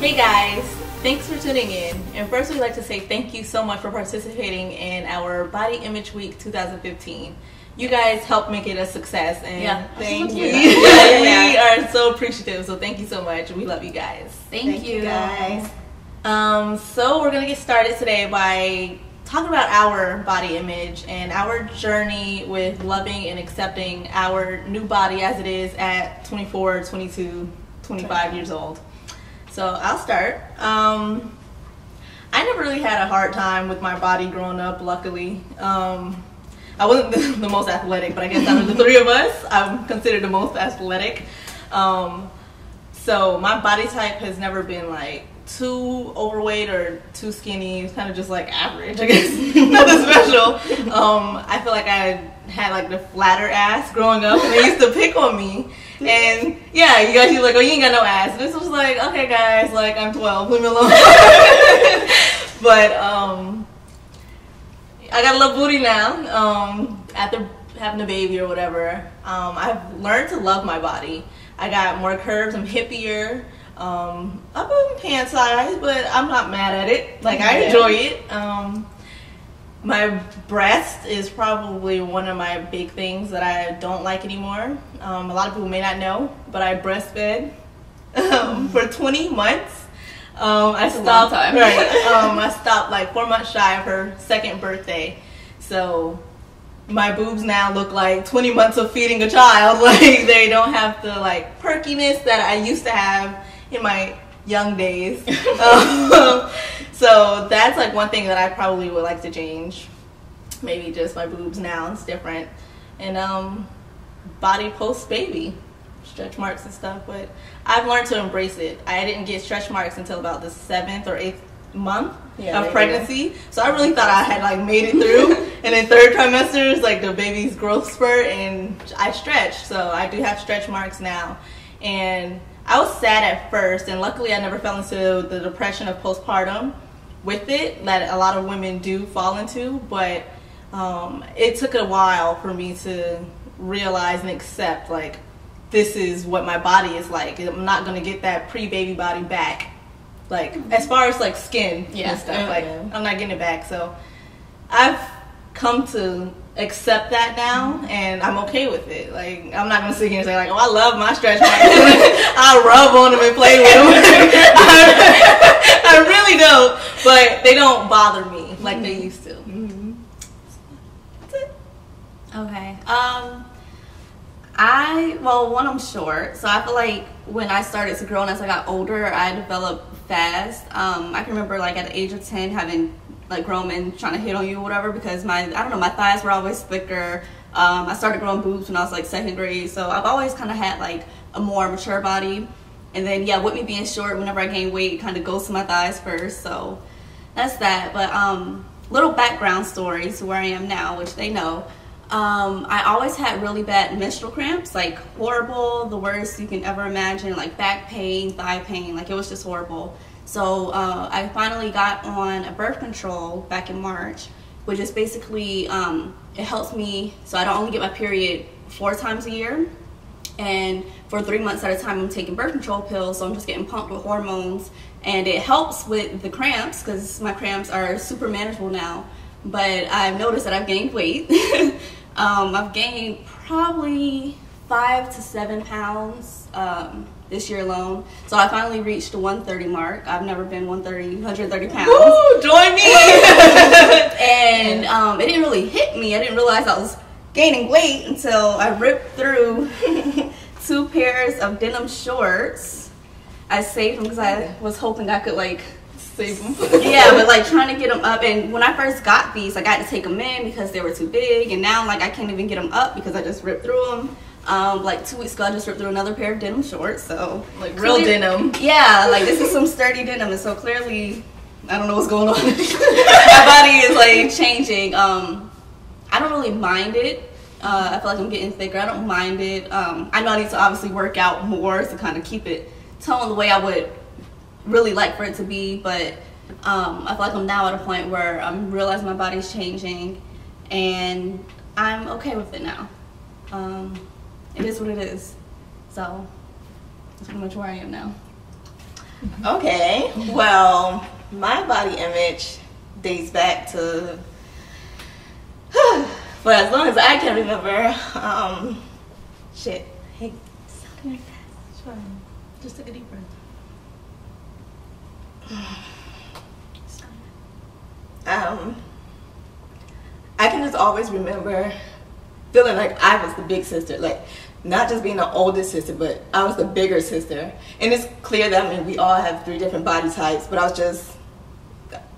Hey guys, thanks for tuning in. And first we'd like to say thank you so much for participating in our Body Image Week 2015. You guys helped make it a success, and thank you. We are so appreciative, so thank you so much. We love you guys. Thank you guys. So we're gonna get started today by talking about our body image and our journey with loving and accepting our new body as it is at 24, 22, 25 years old. So I'll start. I never really had a hard time with my body growing up, luckily. I wasn't the most athletic, but I guess out of the three of us, I'm considered the most athletic. So my body type has never been like too overweight or too skinny. It's kind of just like average, I guess. Nothing special. I feel like I had like the flatter ass growing up, and they used to pick on me. And yeah, you guys were like, oh, you ain't got no ass. And this was like, okay guys, like I'm 12, leave me alone. But I got a little booty now, after having a baby or whatever. I've learned to love my body. I got more curves, I'm hippier. I'm pant size, but I'm not mad at it. Like, I enjoy it. My breast is probably one of my big things that I don't like anymore. A lot of people may not know, but I breastfed for 20 months. I stopped. I stopped like 4 months shy of her second birthday. So my boobs now look like 20 months of feeding a child. Like, they don't have the like perkiness that I used to have in my young days. So that's like one thing that I probably would like to change. Maybe just my boobs now, it's different. And body post baby, stretch marks and stuff, but I've learned to embrace it. I didn't get stretch marks until about the 7th or 8th month of pregnancy. So I really thought I had like made it through. And then 3rd trimester is like the baby's growth spurt, and I stretched. So I do have stretch marks now. And I was sad at first, and luckily I never fell into the depression of postpartum with it that a lot of women do fall into, but it took a while for me to realize and accept, like, this is what my body is like. I'm not going to get that pre-baby body back, like, as far as like skin and stuff, like, I'm not getting it back. So I've come to accept that now, and I'm okay with it. Like, I'm not gonna sit here and say like, oh, I love my stretch marks. I rub on them and play with them. I really don't, but they don't bother me like they used to. That's it. Okay. I'm short, so I feel like when I started to grow and as I got older, I developed fast. I can remember like at the age of 10 having like grown men trying to hit on you or whatever, because my thighs were always thicker. I started growing boobs when I was like 2nd grade, so I've always kind of had like a more mature body. And then with me being short, whenever I gain weight, it kind of goes to my thighs first. So that's that. But little background story to where I am now, which they know. I always had really bad menstrual cramps, like horrible, the worst you can ever imagine, like back pain, thigh pain, like it was just horrible. So I finally got on a birth control back in March, which is basically, it helps me, so I don't only get my period 4 times a year, and for 3 months at a time I'm taking birth control pills, so I'm just getting pumped with hormones, and it helps with the cramps because my cramps are super manageable now. But I've noticed that I've gained weight. I've gained probably 5 to 7 pounds this year alone. So I finally reached the 130 mark. I've never been 130 pounds. Woo, join me! And it didn't really hit me. I didn't realize I was gaining weight until I ripped through 2 pairs of denim shorts. I saved them because I was hoping I could like save them. Yeah, but like trying to get them up. And when I first got these, I got to take them in because they were too big. And now like I can't even get them up because I just ripped through them. Like 2 weeks ago, I just ripped through another pair of denim shorts. So like real denim. Yeah, like this is some sturdy denim, and so clearly, I don't know what's going on. My body is like changing. I don't really mind it. I feel like I'm getting thicker. I don't mind it. I know I need to obviously work out more to kind of keep it toned the way I would really like for it to be. But I feel like I'm now at a point where I'm realizing my body's changing, and I'm okay with it now. It is what it is. So that's pretty much where I am now. Okay, well, my body image dates back to for as long as I can remember. Shit. Hey, stop doing that. Sure. Just take a deep breath. I can just always remember feeling like I was the big sister, like not just being the oldest sister, but I was the bigger sister. And it's clear that, I mean, we all have 3 different body types, but I was just,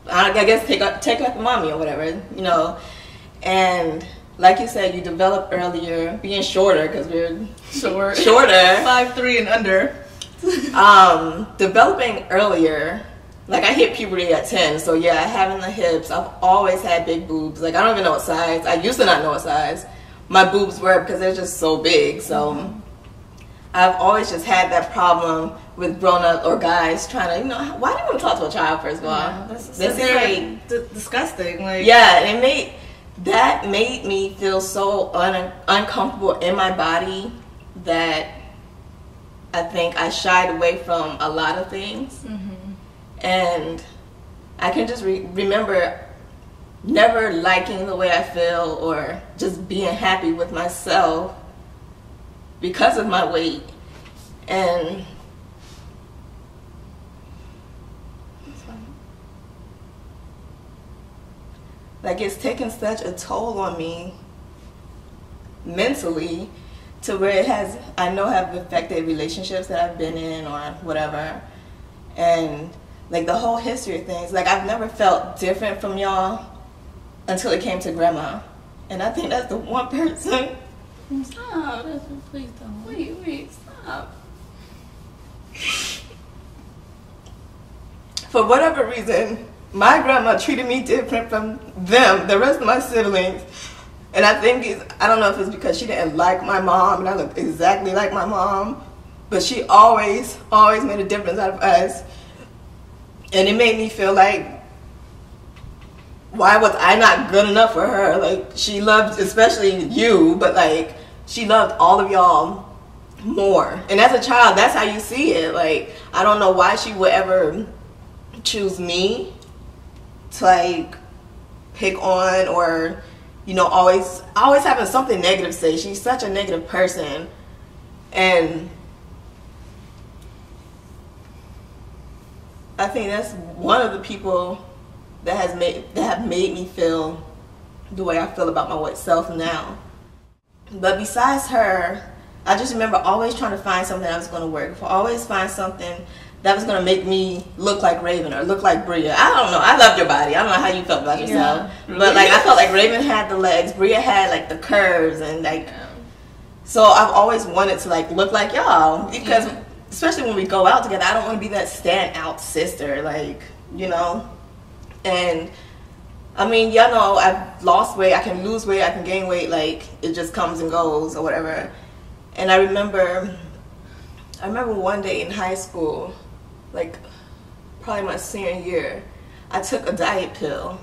I guess, take after mommy or whatever, you know. And like you said, you develop earlier, being shorter, because we're shorter, 5'3" and under. Developing earlier. Like, I hit puberty at 10, so yeah, having the hips, I've always had big boobs. Like, I don't even know what size. I used to not know what size my boobs were because they're just so big. So I've always just had that problem with grown-up or guys trying to, you know, why do you want to talk to a child, first of all? Yeah, that's very disgusting. Like, yeah, and that made me feel so uncomfortable in my body that I think I shied away from a lot of things. And I can just remember never liking the way I feel or just being happy with myself because of my weight. And like, it's taken such a toll on me mentally to where it has, I know, have affected relationships that I've been in or whatever. And like the whole history of things, like I've never felt different from y'all until it came to grandma. And I think that's the one person. Stop. Please don't. Wait, stop. For whatever reason, my grandma treated me different from them, the rest of my siblings. And I think I don't know if it's because she didn't like my mom and I looked exactly like my mom, but she always made a difference out of us. And it made me feel like, why was I not good enough for her? Like, she loved, especially you, but like, she loved all of y'all more. And as a child, that's how you see it. Like, I don't know why she would ever choose me to like pick on or, you know, always having something negative to say. She's such a negative person. And I think that's one of the people that have made me feel the way I feel about my white self now. But besides her, I just remember always trying to find something that was going to work. Always find something that was going to make me look like Raven or look like Bria. I don't know. I loved your body. I don't know how you felt about yourself. Yeah. But like, I felt like Raven had the legs. Bria had like the curves and like, so I've always wanted to like look like y'all because especially when we go out together, I don't want to be that stand-out sister, like, you know. And I mean, y'all know I've lost weight, I can lose weight, I can gain weight, like it just comes and goes or whatever. And I remember one day in high school, like probably my senior year, I took a diet pill,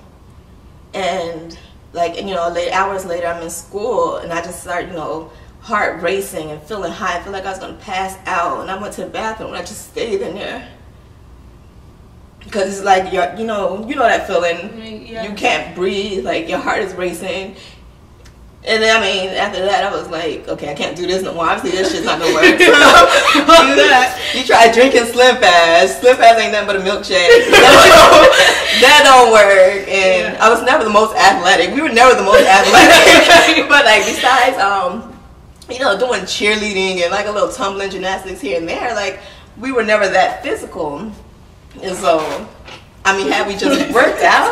and like, you know, hours later I'm in school and I just started, you know, heart racing and feeling high. I feel like I was gonna pass out, and I went to the bathroom and I just stayed in there because it's like you know that feeling. You can't breathe, like your heart is racing. And then I mean, after that I was like, okay, I can't do this no more. Obviously this shit's not gonna work. So do that. You try drinking Slim Fast. Slim Fast ain't nothing but a milkshake. That don't work. And I was never the most athletic. We were never the most athletic. But like, besides you know, doing cheerleading and like a little tumbling gymnastics here and there, like we were never that physical. And so, I mean, had we just worked out.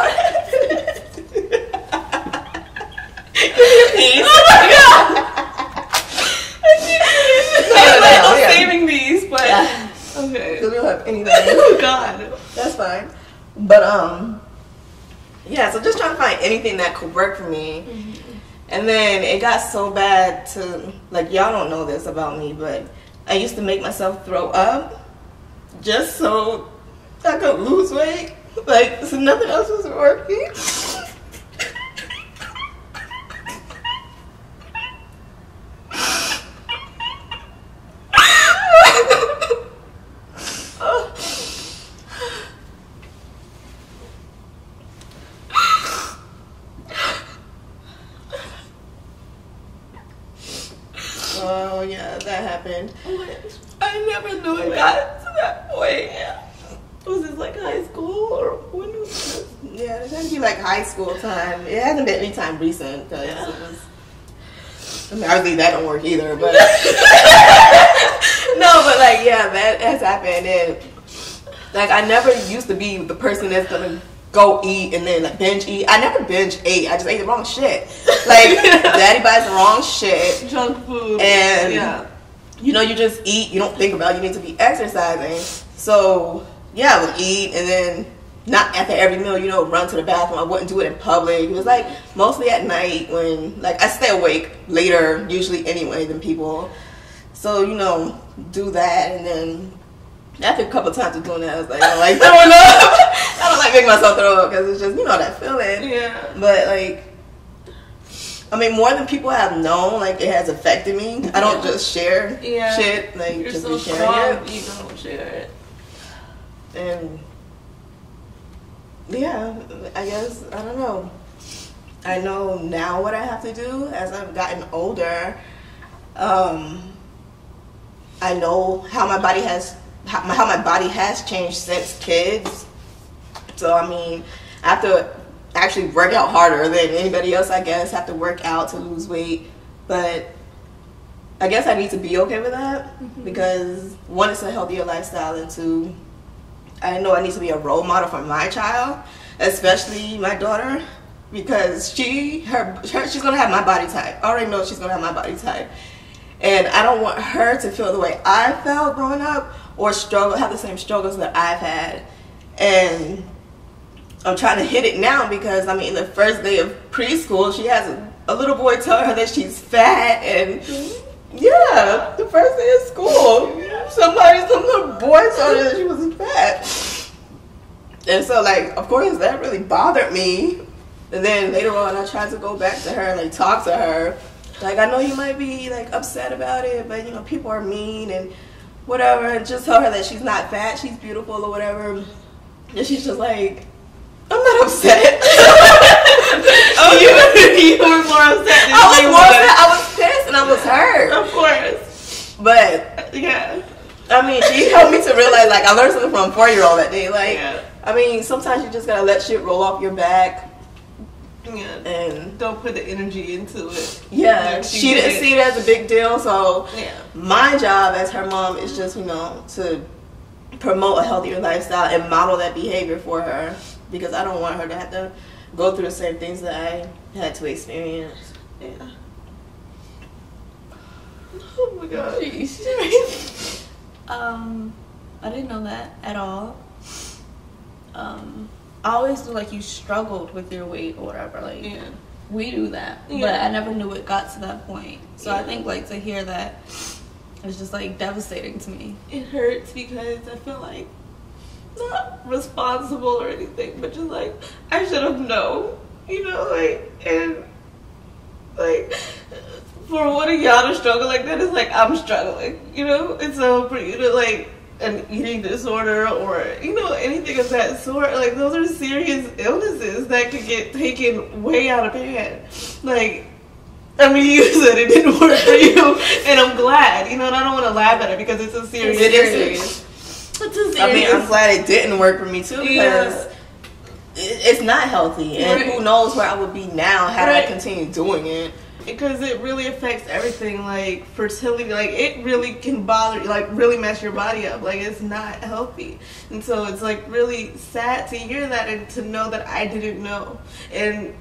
Oh my god! I'm saving these, but okay. Because we don't have anything. Oh god, that's fine. But yeah. So just trying to find anything that could work for me. And then it got so bad to, like, y'all don't know this about me, but I used to make myself throw up just so I could lose weight. Like, so nothing else was working. Oh yeah, that happened. I never knew it got to that point. Was this like high school or when was this? Yeah, it had to be like high school time. It hasn't been any time recent because it was. I mean, obviously that don't work either, but no, but like yeah, that has happened, and like I never used to be the person that's gonna go eat and then like binge eat. I never binge ate. I just ate the wrong shit. Like daddy buys the wrong shit, Junk food, and you know you just eat. You don't think about it. You need to be exercising. So yeah, I would eat and then not after every meal, you know, run to the bathroom. I wouldn't do it in public. It was like mostly at night when like I stay awake later usually anyway than people. So, you know, do that, and then after a couple of times of doing that, I was like, I don't like throwing up. I don't like making myself throw up because it's just, you know, that feeling. Yeah. But like, I mean, more than people have known, like it has affected me. I don't just share shit, like you're just so be sharing strong, it. you don't share it. And yeah, I guess, I don't know. I know now what I have to do as I've gotten older. I know how my body has changed since kids. So I mean, I have to actually work out harder than anybody else. I guess have to work out to lose weight, but I guess I need to be okay with that because one, it's a healthier lifestyle, and two, I know I need to be a role model for my child, especially my daughter, because she's gonna have my body type. I already know she's gonna have my body type, and I don't want her to feel the way I felt growing up or have the same struggles that I've had. And I'm trying to hit it now because I mean, the first day of preschool, she has a little boy tell her that she's fat, and yeah, the first day of school, some little boy told her that she was fat. And so, like, of course, that really bothered me. And then later on, I tried to go back to her and, like, talk to her. Like, I know you might be, like, upset about it, but, you know, people are mean and whatever. And just tell her that she's not fat, she's beautiful or whatever. And she's just like, I'm not upset. Oh, you were more upset. I was more upset. I was pissed and I was hurt. Of course. But, yeah. I mean, she helped me to realize, like, I learned something from a 4-year-old that day. Like, I mean, sometimes you just gotta let shit roll off your back. Yeah. And don't put the energy into it. Yeah. Like She didn't see it as a big deal. So, my job as her mom is just, you know, to promote a healthier lifestyle and model that behavior for her. Because I don't want her to have to go through the same things that I had to experience. Yeah. Oh my god. Jeez. I didn't know that at all. I always knew like you struggled with your weight or whatever. Like we do that, but I never knew it got to that point. So I think like to hear that is just like devastating to me. It hurts because I feel like not responsible or anything, but just like I should have known, you know, like, and like for one of y'all to struggle like that is like I'm struggling, you know. And so for you to like an eating disorder or you know anything of that sort, like those are serious illnesses that could get taken way out of hand. Like, I mean, you said it didn't work for you, and I'm glad, you know. And I don't want to laugh at it because it's a serious. It is serious. I mean, I'm glad it didn't work for me too because it's not healthy, and who knows where I would be now had I continued doing it. Because it really affects everything, like fertility, like it really can bother you, like really mess your body up. Like it's not healthy, and so it's like really sad to hear that and to know that I didn't know. And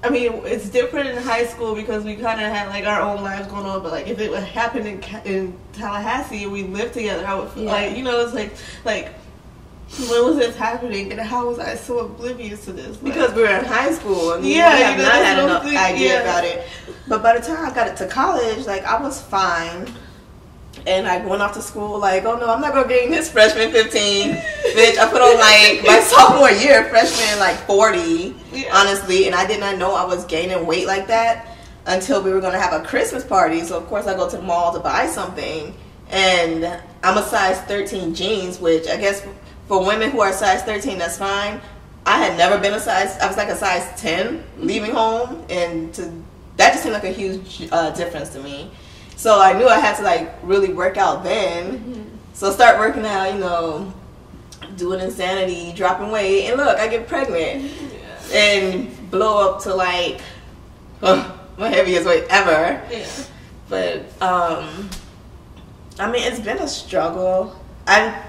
I mean, it's different in high school because we kind of had like our own lives going on. But like if it happened in Tallahassee and we lived together, I would feel like, you know, it's like when was this happening and how was I so oblivious to this? Because we were in high school and we have not had enough idea about it. But by the time I got it to college, like I was fine. And I went off to school like, oh no, I'm not gonna gain this freshman 15. Bitch, I put on like my sophomore year, freshman like 40, honestly. And I did not know I was gaining weight like that until we were gonna have a Christmas party. So of course I go to the mall to buy something. And I'm a size 13 jeans, which I guess for women who are size 13, that's fine. I had never been I was like a size 10 leaving home. And that just seemed like a huge difference to me. So I knew I had to like really work out then. So start working out, you know, doing insanity, dropping weight, and look, I get pregnant and blow up to like my heaviest weight ever. Yeah. But I mean, it's been a struggle. I've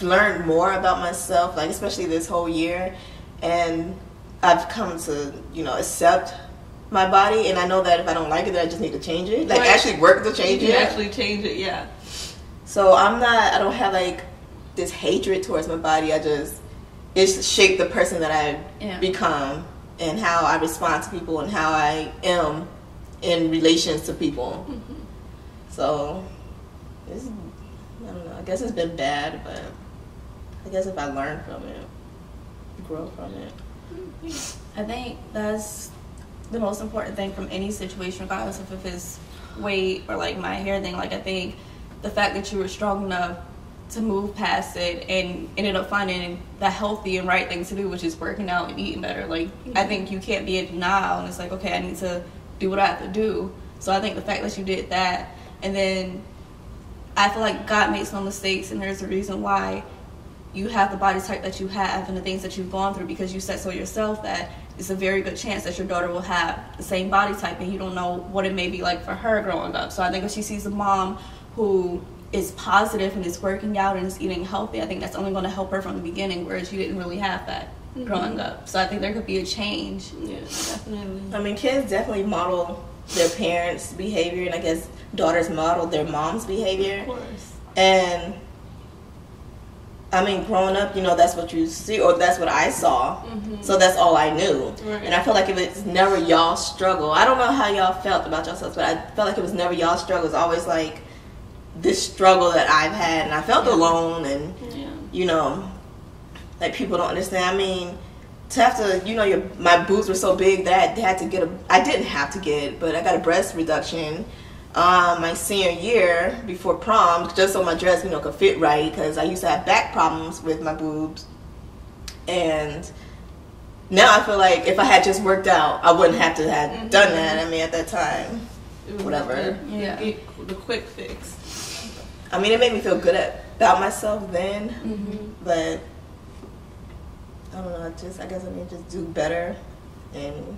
learned more about myself, like especially this whole year, and I've come to, you know, accept my body, and I know that if I don't like it, that I just need to change it. Like actually work to change it. Actually change it, yeah. So I don't have like this hatred towards my body. It's shaped the person that I become and how I respond to people and how I am in relations to people. So I don't know, I guess it's been bad, but I guess if I learn from it, grow from it. I think that's the most important thing from any situation, regardless of if it's weight or like my hair thing. Like I think the fact that you were strong enough to move past it and ended up finding the healthy and right thing to do, which is working out and eating better. Like I think you can't be in denial and it's like, okay, I need to do what I have to do. So I think the fact that you did that, and then I feel like God makes no mistakes, and there's a reason why you have the body type that you have and the things that you've gone through, because you said so yourself that it's a very good chance that your daughter will have the same body type, and you don't know what it may be like for her growing up. So I think if she sees a mom who is positive and is working out and is eating healthy, I think that's only going to help her from the beginning, whereas you didn't really have that growing up. So I think there could be a change. Yeah, definitely. I mean, kids definitely model their parents' behavior, and I guess daughters model their mom's behavior. Of course. And I mean, growing up, you know, that's what you see, or that's what I saw. So that's all I knew. Right. And I felt like if it's never y'all's struggle, I don't know how y'all felt about yourselves, but I felt like it was never y'all's struggle. It's always like this struggle that I've had, and I felt alone, and you know, like people don't understand. I mean, to have to, you know, my boobs were so big that I had to get I didn't have to get, but I got a breast reduction my senior year before prom, just so my dress, you know, could fit right, because I used to have back problems with my boobs. And now I feel like if I had just worked out, I wouldn't have to have done that. I mean, at that time, whatever. The quick fix. I mean, it made me feel good about myself then, but I don't know. I guess I need to just do better. And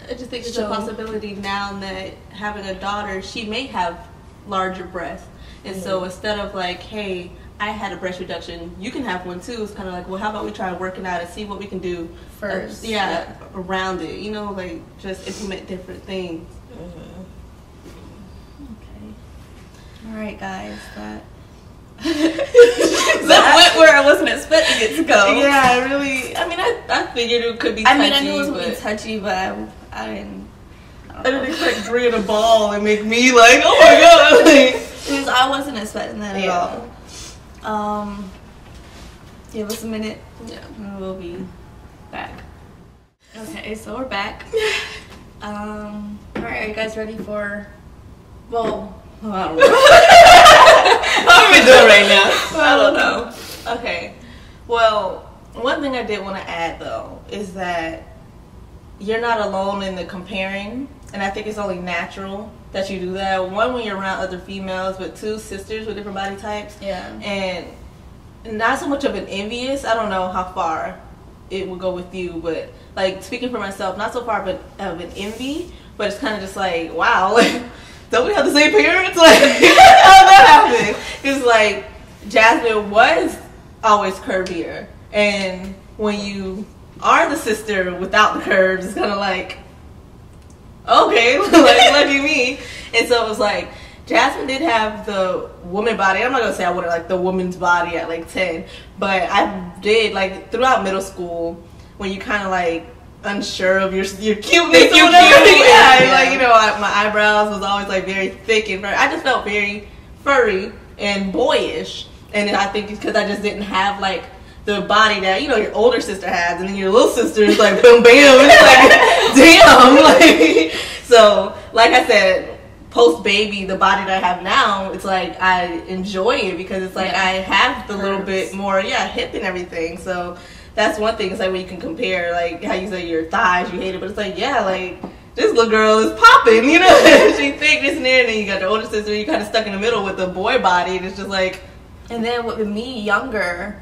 I just think it's a possibility now that having a daughter, she may have larger breasts, and so instead of like, hey, I had a breast reduction, you can have one too. It's kind of like, well, how about we try working out and see what we can do first, around it. You know, like just implement different things. All right, guys, that went where I wasn't expecting it to go. Yeah, I mean, I figured it could be touchy. I mean, I knew it was going to be touchy, but I didn't expect Brie to ball and make me like, oh my god. Because I wasn't expecting that at all. Give us a minute. Yeah. And we'll be back. Okay, so we're back. Alright, are you guys ready for, well, I don't know. How are we doing right now? I don't know. Okay. Well, one thing I did want to add though is that you're not alone in the comparing, and I think it's only natural that you do that. One, when you're around other females, but two, sisters with different body types. Yeah. And not so much of an envious. I don't know how far it would go with you, but like speaking for myself, not so far of an envy, but it's kind of just like, wow, like, don't we have the same parents? Like, how did that happen? It's like Jasmine was always curvier, and when you are the sister without the curves, it's kind of like, okay, like lucky me. And so it was like, Jasmine did have the woman body. I'm not gonna say I wanted like the woman's body at like 10, but I did like throughout middle school when you kind of like unsure of your cuteness or whatever. Yeah, like, you know, my eyebrows was always like very thick and furry. I just felt very furry and boyish, and I think it's because I just didn't have like the body that, you know, your older sister has, and then your little sister is like boom bam. It's like damn, like, so like I said, post baby, the body that I have now, it's like I enjoy it because it's like I have the little bit more hip and everything. So that's one thing. It's like when you can compare, like how you say your thighs, you hate it, but it's like like this little girl is popping, you know. She thick, this and there, and then you got the older sister, you kind of stuck in the middle with the boy body, and it's just like. And then with me younger,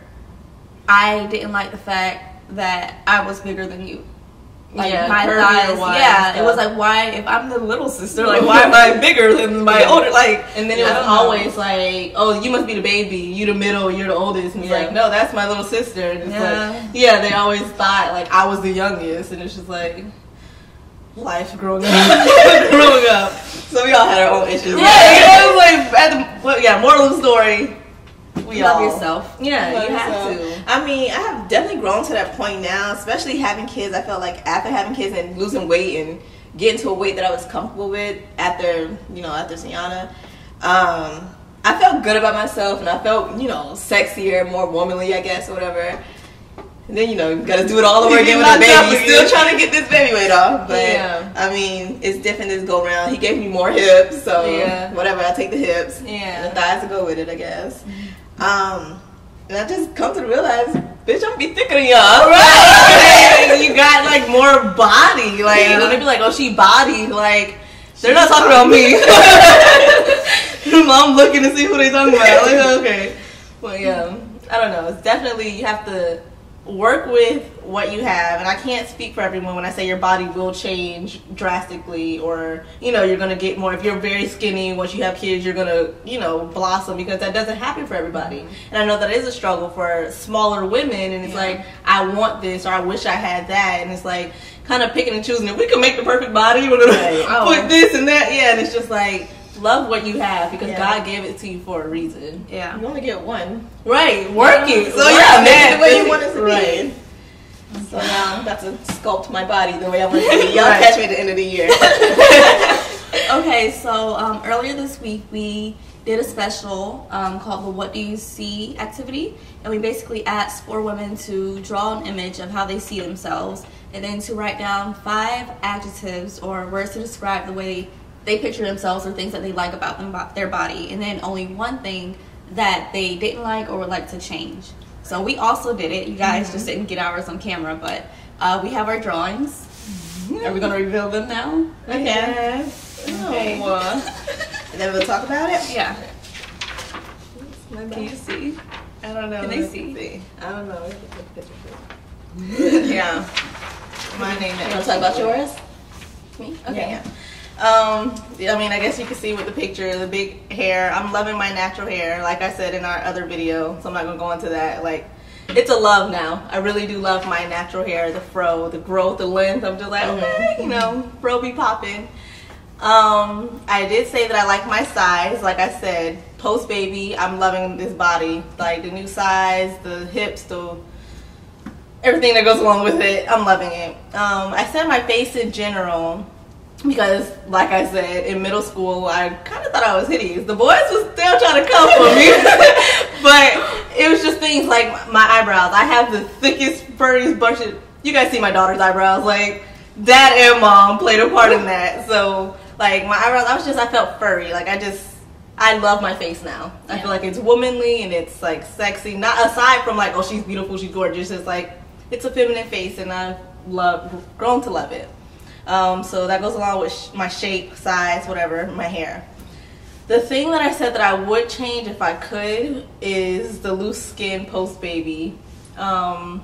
I didn't like the fact that I was bigger than you. Like my thighs, it was like, why, if I'm the little sister, like why am I bigger than my older, like, and then it was always like, oh, you must be the baby, you the middle, you're the oldest, and you're like, no, that's my little sister, and it's like, they always thought like I was the youngest, and it's just like life growing up. So we all had our own issues. Yeah, it was like, moral of the story. You love yourself. Yeah, you have to. I mean, I have definitely grown to that point now, especially having kids. I felt like after having kids and losing weight and getting to a weight that I was comfortable with after Sienna, I felt good about myself and I felt, sexier, more womanly, I guess, or whatever. And then, you gotta do it all over again with the baby. You're still trying to get this baby weight off. But, I mean, it's different this go around. He gave me more hips, so whatever, I take the hips. Yeah. And the thighs to go with it, I guess. And I just come to realize, bitch, I'm gonna be thicker than y'all. Right? You got like more body. Like when they be like, oh, she body, like they're not talking about me. I'm looking to see who they talking about. Like, okay. Well, yeah, I don't know. It's definitely, you have to work with what you have, and I can't speak for everyone when I say your body will change drastically, or you're gonna get more. If you're very skinny, once you have kids, you're gonna blossom, because that doesn't happen for everybody. And I know that is a struggle for smaller women, and it's like, I want this, or I wish I had that, and it's like kind of picking and choosing. If we could make the perfect body, we're gonna put this and that, and it's just like, love what you have, because God gave it to you for a reason. Yeah, you only get one. Right, working. So make it the way you want it to be. So now I'm about to sculpt my body the way I want it to be. Y'all catch me at the end of the year. Okay, so earlier this week we did a special called the What Do You See activity, and we basically asked 4 women to draw an image of how they see themselves, and then to write down 5 adjectives or words to describe the way they picture themselves or things that they like about their body, and then only one thing that they didn't like or would like to change. So we also did it. You guys just didn't get ours on camera, but we have our drawings. Are we going to reveal them now? Okay. Yes. Okay. And then we'll talk about it? Yeah. Can you see? I don't know. Can they see? I don't know. Yeah. My name is. You want to talk about yours? Me? Okay. Yeah. I mean, I guess you can see with the picture, the big hair. I'm loving my natural hair, like I said in our other video, so I'm not going to go into that. Like, it's a love now. I really do love my natural hair, the fro, the growth, the length. I'm just like, okay, fro be popping. I did say that I like my size. Like I said, post-baby, I'm loving this body. Like, the new size, the hips, everything that goes along with it, I'm loving it. I said my face in general, because, like I said, in middle school, I kind of thought I was hideous. The boys was still trying to come for me. But it was just things like my eyebrows. I have the thickest, furriest bunch of... You guys see my daughter's eyebrows. Like, dad and mom played a part in that. So, like, my eyebrows, I felt furry. Like, I love my face now. I feel like it's womanly and it's, like, sexy. Not aside from, like, oh, she's beautiful, she's gorgeous. It's, like, it's a feminine face, and I've grown to love it. So that goes along with my shape, size, whatever, my hair. The thing that I said that I would change if I could is the loose skin post-baby. I'm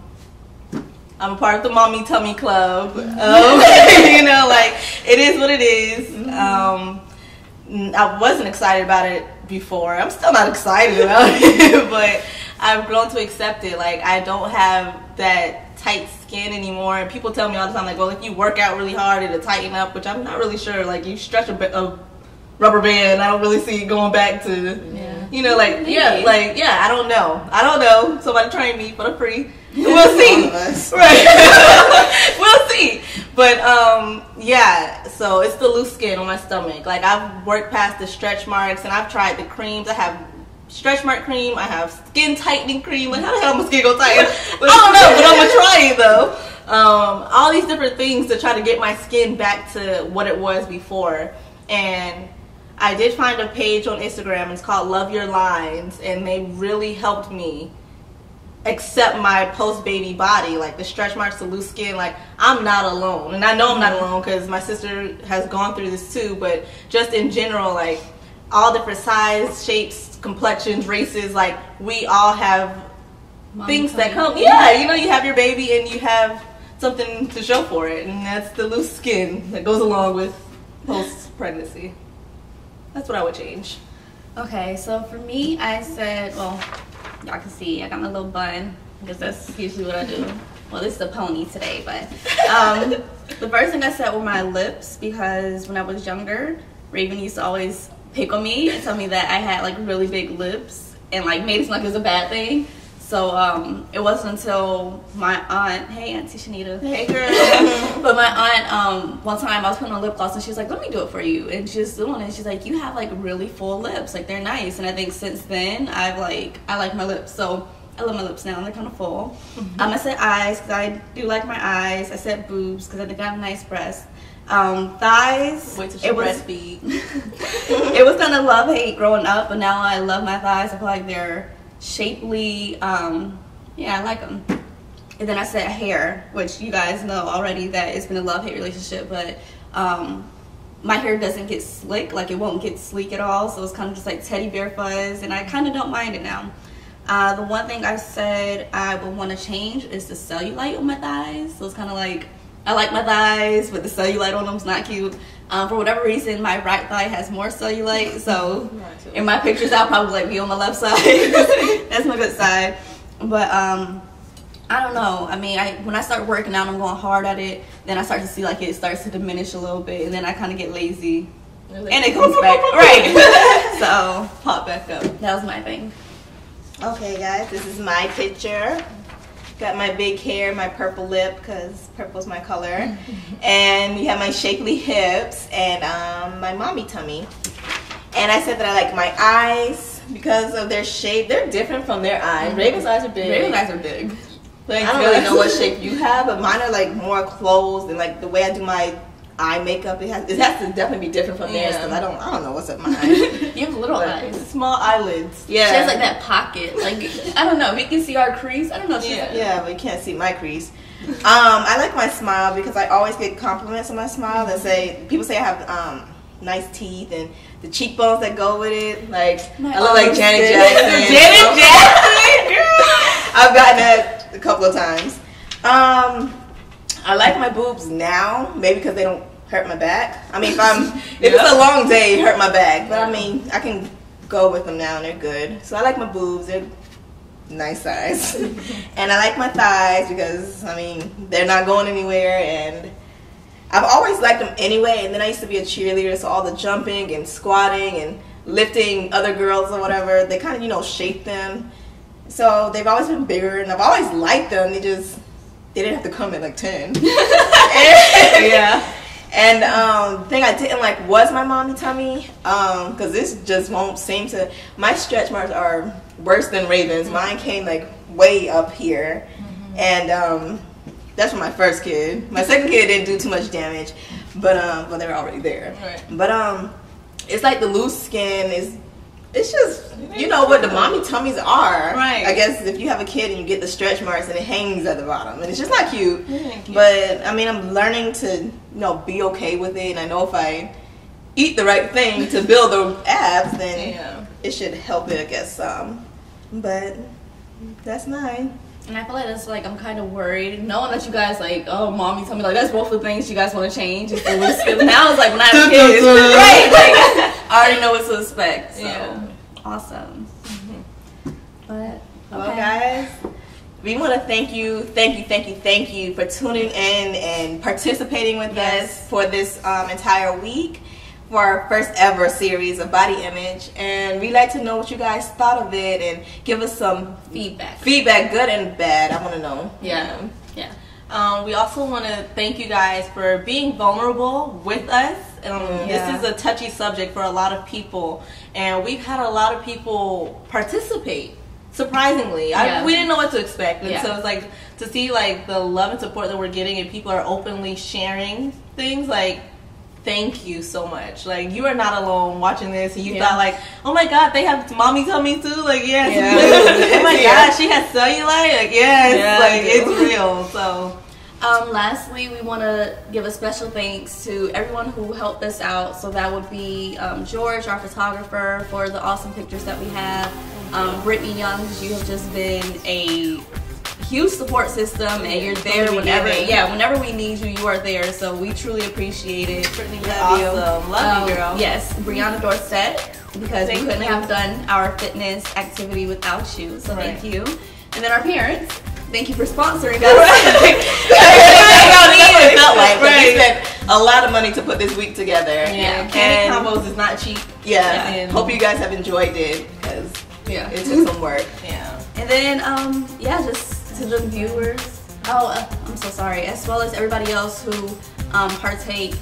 a part of the Mommy Tummy Club. Like, it is what it is. I wasn't excited about it before. I'm still not excited about it, but I've grown to accept it. Like, I don't have that tight skin anymore, and people tell me all the time, like, well, if you work out really hard, it'll tighten up, which I'm not really sure. Like, you stretch a rubber band, I don't really see it going back to, I don't know. Somebody train me for the free. We'll see. Right. We'll see. But so it's the loose skin on my stomach. Like, I've worked past the stretch marks, and I've tried the creams. I have stretch mark cream, I have skin tightening cream. Like, how the hell my skin gonna tighten? I don't know, but I'm gonna try it though. All these different things to try to get my skin back to what it was before. And I did find a page on Instagram, it's called Love Your Lines, and they really helped me accept my post-baby body, like the stretch marks, the loose skin. Like, I'm not alone, and I know I'm not alone because my sister has gone through this too. But just in general, like all different size, shapes, complexions, races, like we all have things that come. Yeah, you know, you have your baby and you have something to show for it, and that's the loose skin that goes along with post-pregnancy. That's what I would change. Okay, so for me, I said, well, y'all can see I got my little bun because that's usually what I do. Well, this is a pony today, but the first thing I said were my lips, because when I was younger, Raven used to always pick on me and tell me that I had like really big lips and like made it seem like it was a bad thing. So it wasn't until my aunt, hey Auntie Shanita, hey girl, but my aunt, one time I was putting on lip gloss and she was like, let me do it for you, and she was doing it. She's like, you have like really full lips, like they're nice. And I think since then I like my lips, so I love my lips now, and they're kind of full. I said eyes because I do like my eyes. I said boobs because I think I have nice breasts. Thighs. Wait till she breastfeed. It was kind of love-hate growing up, but now I love my thighs. I feel like they're shapely. Yeah, I like them. And then I said hair, which you guys know already that it's been a love-hate relationship, but my hair doesn't get slick, like it won't get sleek at all, so it's kind of just like teddy bear fuzz, and I kind of don't mind it now. The one thing I said I would want to change is the cellulite on my thighs. So it's kind of like, I like my thighs, but the cellulite on them is not cute. For whatever reason, my right thigh has more cellulite, so in my pictures I'll probably like be on my left side. That's my good side. But I don't know. I mean, when I start working out, I'm going hard at it, then I start to see like it starts to diminish a little bit, and then I kind of get lazy, and it comes back. Right. So pop back up. That was my thing. Okay, guys, this is my picture. Got my big hair, my purple lip, because purple's my color. And you have my shapely hips and my mommy tummy. And I said that I like my eyes because of their shape. They're different from their eyes. Raven's eyes are big. Raven's eyes are big. Like, I don't really know what shape you have, but mine are like more closed, and like the way I do my eye makeup, it has to definitely be different from theirs, because I don't know what's up mine. You have little eyes, small eyelids. Yeah, she has like that pocket. Like, I don't know, we can see our crease. I don't know. Yeah, but you can't see my crease. I like my smile because I always get compliments on my smile that say, people say I have nice teeth and the cheekbones that go with it. Like, I look like Janet Jackson. Janet Jackson, girl. I've gotten that a couple of times. I like my boobs now, maybe because they don't hurt my back. I mean, if it's a long day, it hurt my back. But I mean, I can go with them now and they're good. So I like my boobs. They're nice size. And I like my thighs because, I mean, they're not going anywhere. And I've always liked them anyway. And then I used to be a cheerleader, so all the jumping and squatting and lifting other girls or whatever, they kind of, shape them. So they've always been bigger, and I've always liked them. They didn't have to come at like 10. Yeah. And the thing I didn't like was my mommy tummy, because this just won't seem to. My stretch marks are worse than Raven's. Mine came like way up here, and that's from my first kid. My second kid didn't do too much damage, but they were already there. Right. But it's like the loose skin is. It's just, what the mommy tummies are. Right. I guess if you have a kid and you get the stretch marks and it hangs at the bottom. And it's just not cute. But, I mean, I'm learning to, be okay with it. And I know if I eat the right thing to build the abs, then it should help it, I guess. But that's mine. And I feel like that's like, I'm kind of worried, knowing that you guys like, oh, mommy told me, like, that's both the things you guys want to change. It's the loose skin. Now it's like, when I have kids, right, like, I already know what to expect. So, awesome. But, okay. Well, guys, we want to thank you for tuning in and participating with us for this entire week. For our first ever series of body image, and we'd like to know what you guys thought of it and give us some feedback, good and bad. I want to know. We also want to thank you guys for being vulnerable with us. This is a touchy subject for a lot of people, and we've had a lot of people participate. Surprisingly, we didn't know what to expect, and so it's like to see like the love and support that we're getting, and people are openly sharing things like. thank you so much. Like, you are not alone watching this, and you thought like, oh my god, they have mommy tummy too. Like, yes. Oh my god, she has cellulite. Like, yes, like it's real. So. Lastly, we want to give a special thanks to everyone who helped us out. So that would be George, our photographer, for the awesome pictures that we have. Brittany Young, you have just been a huge support system, and you're there whenever we need you, you are there. So we truly appreciate it. Brittany, love you. Love you, girl. Yes, Brianna Dorset, because we couldn't have done our fitness activity without you. So thank you. And then our parents. Thank you for sponsoring us. It felt like we spent a lot of money to put this week together. Yeah, Candid Convos is not cheap. Yeah, and hope you guys have enjoyed it because it took some work. Yeah, and then just to the viewers. Oh, I'm so sorry. As well as everybody else who participated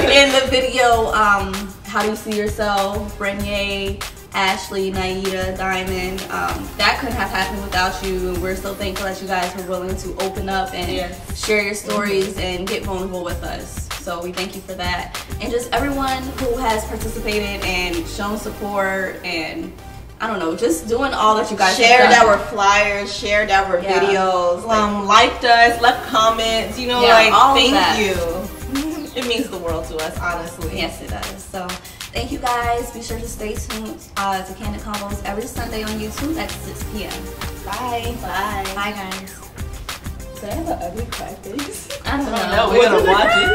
in the video. How do you see yourself, Brenier, Ashley, Naida, Diamond? That couldn't have happened without you, and we're so thankful that you guys were willing to open up and share your stories and get vulnerable with us. So we thank you for that. And just everyone who has participated and shown support, and I don't know, just doing all that you guys shared have done. our flyers, shared our videos, liked us, left comments, all thank you. It means the world to us, honestly. Yes, it does. So thank you guys. Be sure to stay tuned to Candid Convos every Sunday on YouTube at 6 p.m. Bye. Bye. Bye, guys. Do I have an ugly crack face? I don't know. We're gonna watch it.